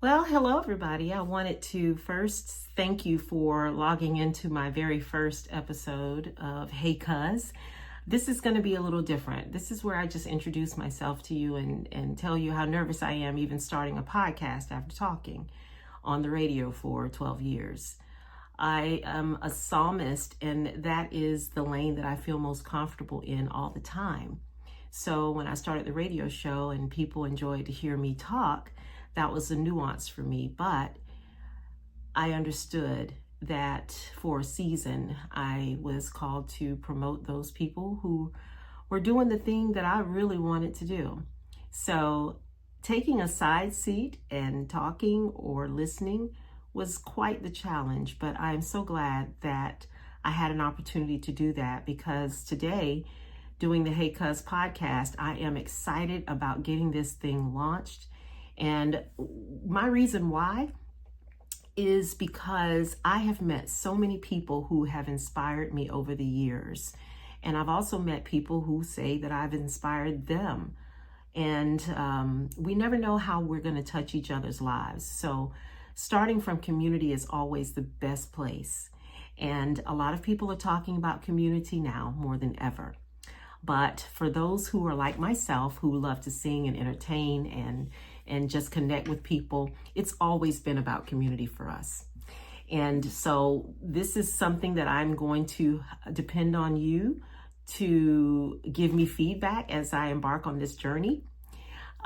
Well, hello everybody. I wanted to first thank you for logging into my very first episode of Hey Cuzz. This is going to be a little different. This is where I just introduce myself to you and tell you how nervous I am even starting a podcast after talking on the radio for 12 years. I am a psalmist, and that is the lane that I feel most comfortable in all the time. So when I started the radio show and people enjoyed to hear me talk, that was a nuance for me, but I understood that for a season, I was called to promote those people who were doing the thing that I really wanted to do. So taking a side seat and talking or listening was quite the challenge, but I'm so glad that I had an opportunity to do that, because today, doing the Hey Cuzz podcast, I am excited about getting this thing launched. And my reason why is because I have met so many people who have inspired me over the years. And I've also met people who say that I've inspired them. And we never know how we're going to touch each other's lives. So starting from community is always the best place. And a lot of people are talking about community now more than ever. But for those who are like myself, who love to sing and entertain and just connect with people, it's always been about community for us. And so this is something that I'm going to depend on you to give me feedback as I embark on this journey.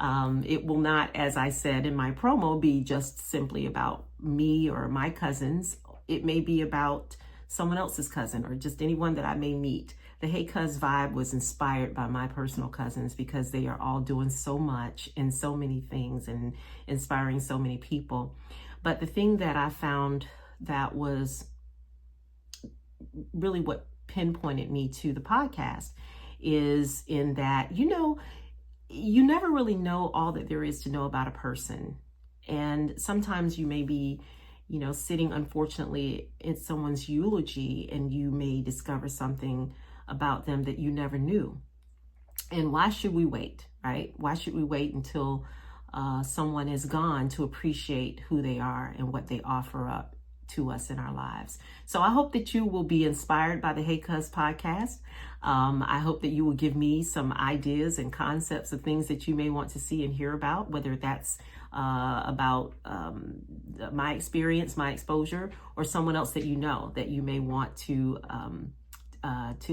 It will not, as I said in my promo, be just simply about me or my cousins. It may be about someone else's cousin or just anyone that I may meet. The Hey Cuzz vibe was inspired by my personal cousins because they are all doing so much and so many things and inspiring so many people. But the thing that I found that was really what pinpointed me to the podcast is in that, you never really know all that there is to know about a person. And sometimes you may be sitting, unfortunately, in someone's eulogy, and you may discover something about them that you never knew. And why should we wait, right? Why should we wait until someone is gone to appreciate who they are and what they offer up to us in our lives? So I hope that you will be inspired by the Hey Cuzz podcast. I hope that you will give me some ideas and concepts of things that you may want to see and hear about, whether that's about my experience, my exposure, or someone else that you may want to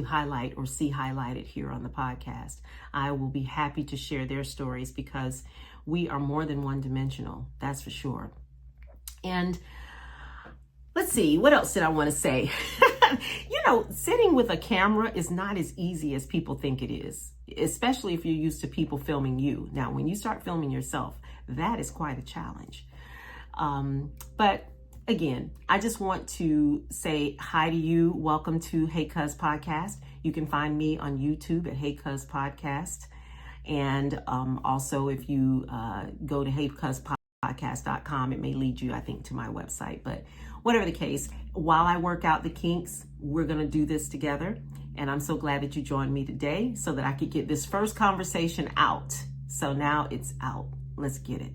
highlight or see highlighted here on the podcast. I will be happy to share their stories because we are more than one-dimensional, that's for sure. And let's see, what else did I want to say? Sitting with a camera is not as easy as people think it is, especially if you're used to people filming you. Now, when you start filming yourself, that is quite a challenge. But again, I just want to say hi to you. Welcome to Hey Cuzz Podcast. You can find me on YouTube at Hey Cuzz Podcast. And also, if you go to heycuzzpodcast.com, it may lead you, I think, to my website. But whatever the case, while I work out the kinks, we're going to do this together. And I'm so glad that you joined me today so that I could get this first conversation out. So now it's out. Let's get it.